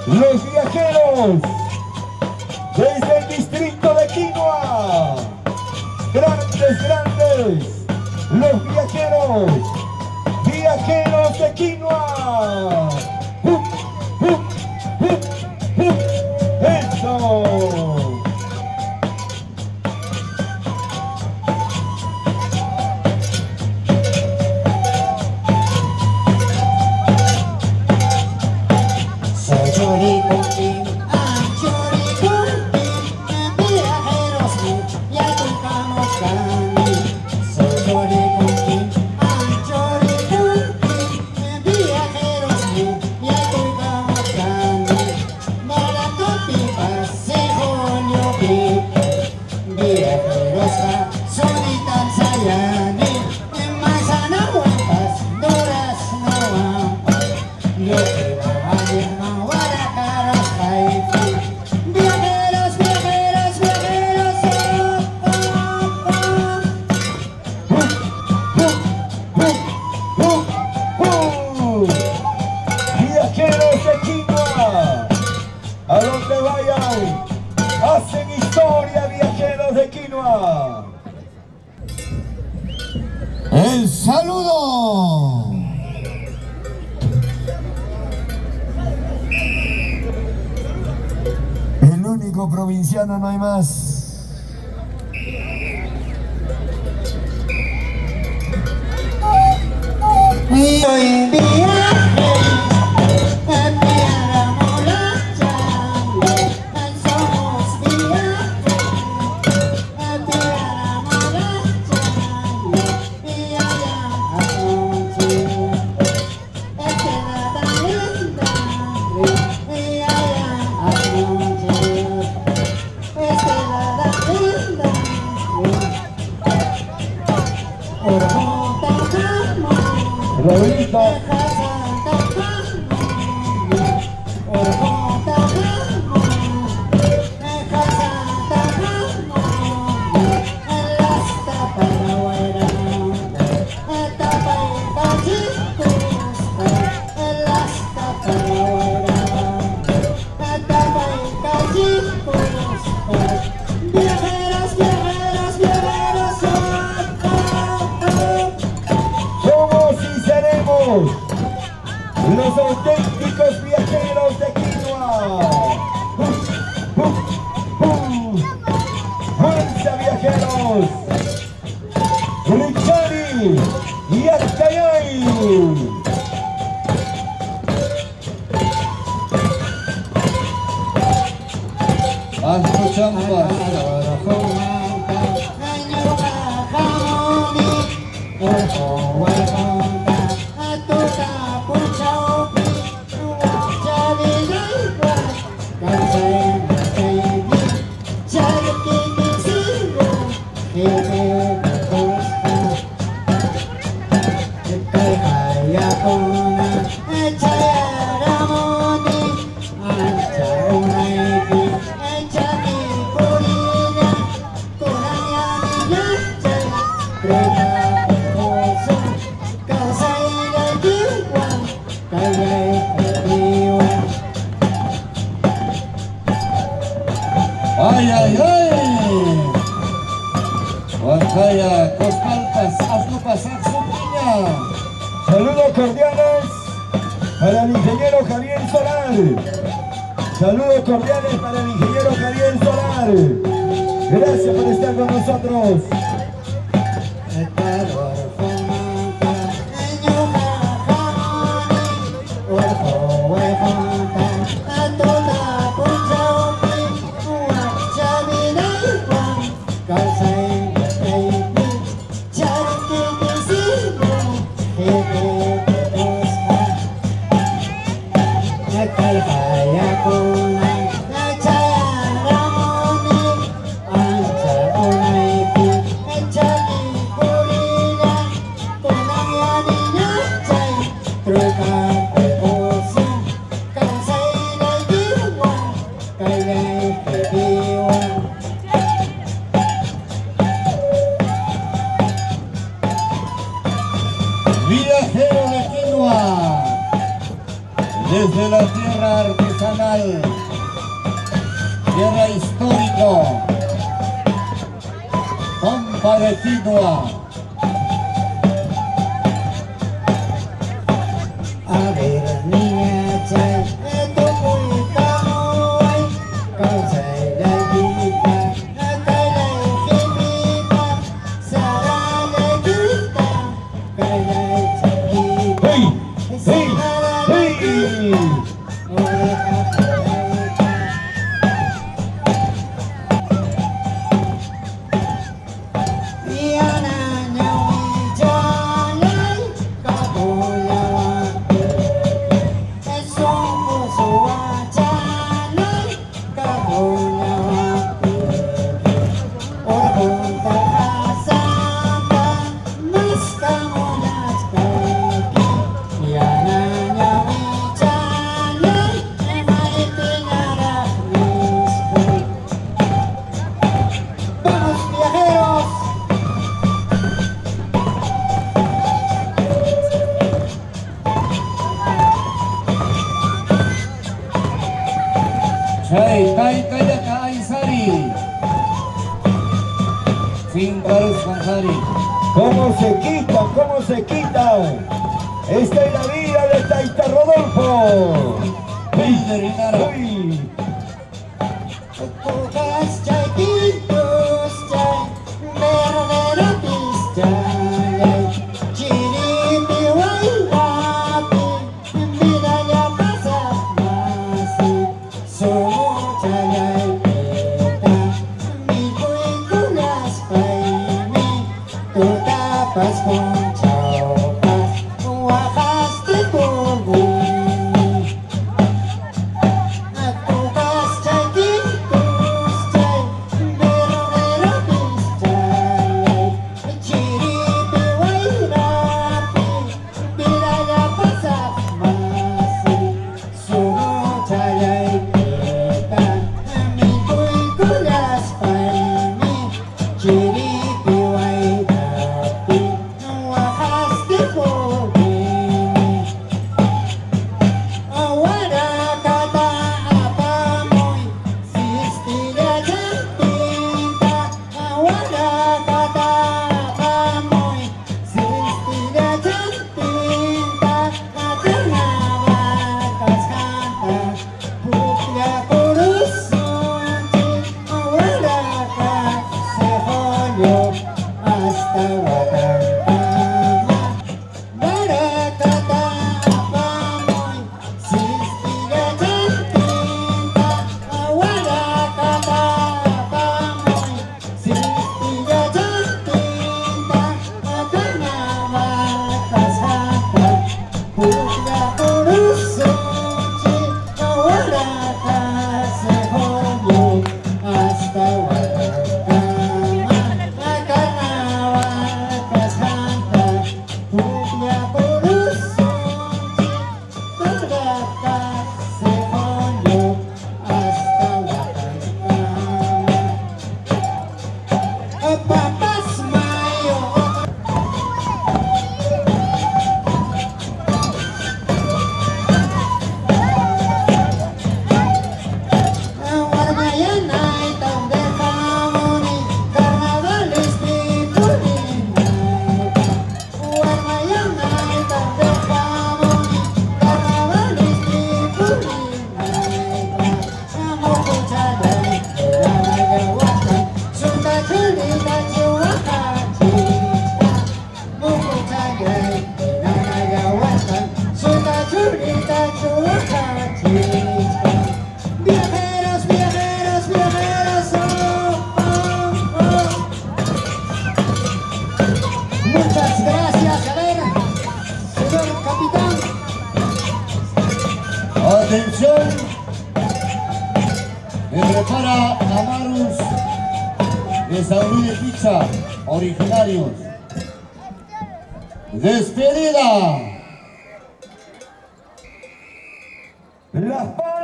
Los viajeros desde el distrito de Quinua. Grandes. Los viajeros de Quinua. ¡Eso! A donde vayan, hacen historia, viajeros de Quinua. El saludo. El único provinciano, no hay más. Y hoy día los auténticos viajeros de Quinua. ¡Fuerza, viajeros! ¡Lichani y Acayay! Vaya, Cosmaltas, hazlo pasar su niña. Saludos cordiales para el ingeniero Javier Solar. Saludos cordiales para el ingeniero Javier Solar. Gracias por estar con nosotros. Viajero de Quinua, desde la tierra artesanal. tradicional, tierra histórico, Pampa de Quinoa. A ver, niña, chay, tu cuita hoy, causa la vida, cae la infinita, será la quita, cae la chiquita, ¡Hey! ¡Hey! ¡Hey! ¡Vamos, viajeros! Chay, kaya Aizari. Sin Carlos Manzari. ¿Cómo se quitan? ¿Cómo se quitan? Esta es la vida de Taita Rodolfo. Líder Inara. ¡Uy! Putas chayquitos chay, verdaderos chay, chiripi guayrapi, vida ya pasa más, somos chayaypita, mi cuiculas paimi, tú tapas con chaupas, guajaste por mí. Viajeros, viajeros, viajeros, Muchas gracias, a ver, señor capitán. Atención. Me prepara Amarus de San Luis de Picha, originarios. Despedida. Las palmas.